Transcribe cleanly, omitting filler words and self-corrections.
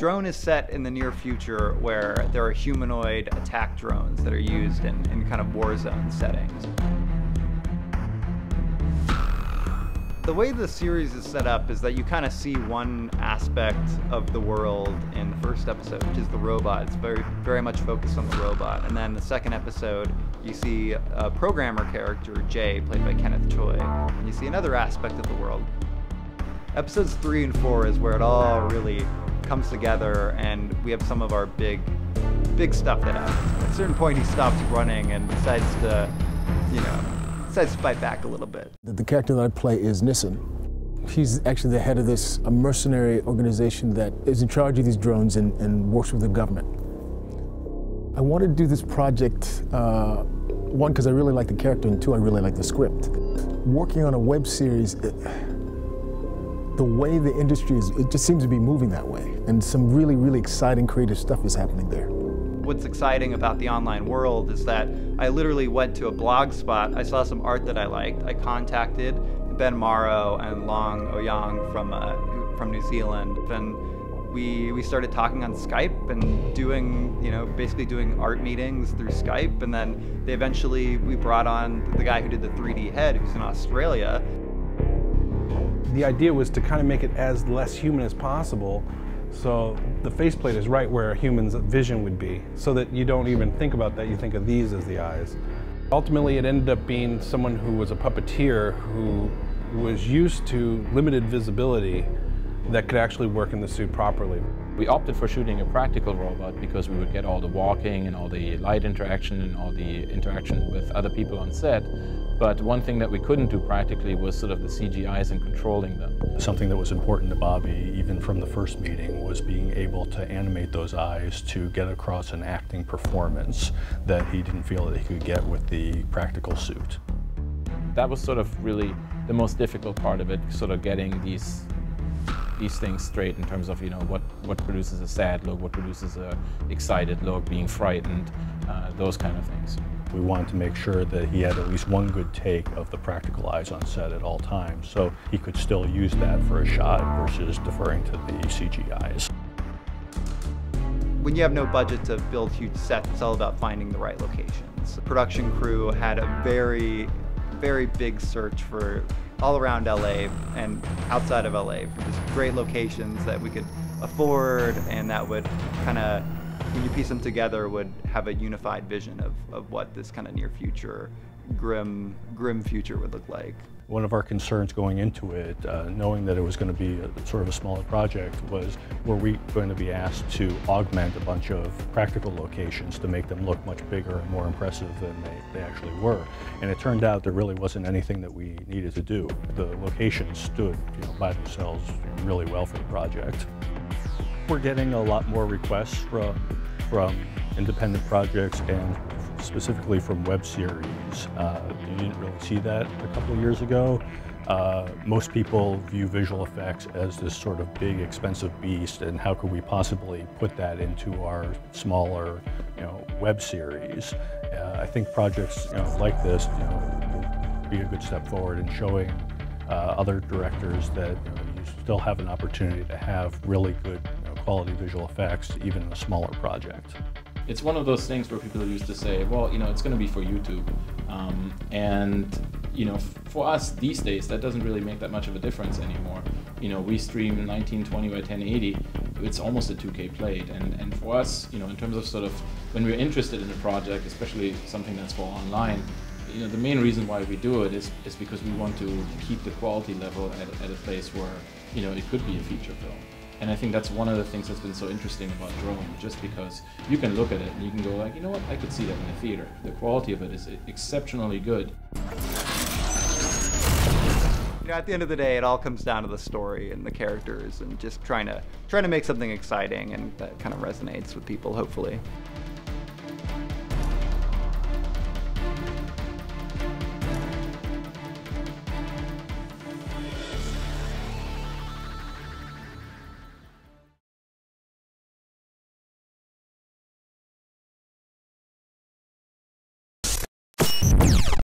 drone is set in the near future where there are humanoid attack drones that are used in kind of war zone settings. The way the series is set up is that you kind of see one aspect of the world in the first episode, which is the robot. It's very much focused on the robot. And then the second episode, you see a programmer character, Jay, played by Kenneth Choi, and you see another aspect of the world. Episodes 3 and 4 is where it all really comes together, and we have some of our big stuff that happens. At a certain point, he stops running and decides to, decides to fight back a little bit. The character that I play is Nissen. He's actually the head of this mercenary organization that is in charge of these drones and works with the government. I wanted to do this project, one, because I really like the character, and two, I really like the script. Working on a web series, the way the industry is, it just seems to be moving that way. And some really, really exciting creative stuff is happening there. What's exciting about the online world is that I literally went to a blog spot, I saw some art that I liked, I contacted Ben Morrow and Long Oyang from New Zealand, and we started talking on Skype and doing, basically doing art meetings through Skype, and then we brought on the guy who did the 3D head, who's in Australia. The idea was to kind of make it as less human as possible, so the faceplate is right where a human's vision would be, so that you don't even think about that, you think of these as the eyes. Ultimately, it ended up being someone who was a puppeteer who was used to limited visibility that could actually work in the suit properly. We opted for shooting a practical robot because we would get all the walking and all the light interaction and all the interaction with other people on set. But one thing that we couldn't do practically was sort of the CGIs and controlling them. Something that was important to Bobby, even from the first meeting, was being able to animate those eyes to get across an acting performance that he didn't feel that he could get with the practical suit. That was sort of really the most difficult part of it, sort of getting these things straight in terms of what produces a sad look, what produces a excited look, being frightened, those kind of things. We wanted to make sure that he had at least one good take of the practical eyes on set at all times, so he could still use that for a shot versus deferring to the CGIs. When you have no budget to build huge sets, it's all about finding the right locations. The production crew had a very big search for all around LA and outside of LA for just great locations that we could afford, and that would kind of, when you piece them together, would have a unified vision of what this kind of near future, grim future would look like. One of our concerns going into it, knowing that it was going to be sort of a smaller project, was were we going to be asked to augment a bunch of practical locations to make them look much bigger and more impressive than they actually were. And it turned out there really wasn't anything that we needed to do. The locations stood by themselves really well for the project. We're getting a lot more requests from independent projects and specifically from web series. You didn't really see that a couple of years ago. Most people view visual effects as this sort of big, expensive beast, and how could we possibly put that into our smaller, web series? I think projects, like this, will be a good step forward in showing other directors that you still have an opportunity to have really good, quality visual effects, even in a smaller project. It's one of those things where people used to say, well, it's going to be for YouTube. For us these days, that doesn't really make that much of a difference anymore. We stream 1920 by 1080, it's almost a 2K plate. And for us, in terms of sort of when we're interested in a project, especially something that's for online, the main reason why we do it is because we want to keep the quality level at a place where, it could be a feature film. And I think that's one of the things that's been so interesting about Drone, just because you can look at it and you can go like, you know what, I could see that in the theater. The quality of it is exceptionally good. At the end of the day, it all comes down to the story and the characters and just trying to make something exciting and that kind of resonates with people, hopefully.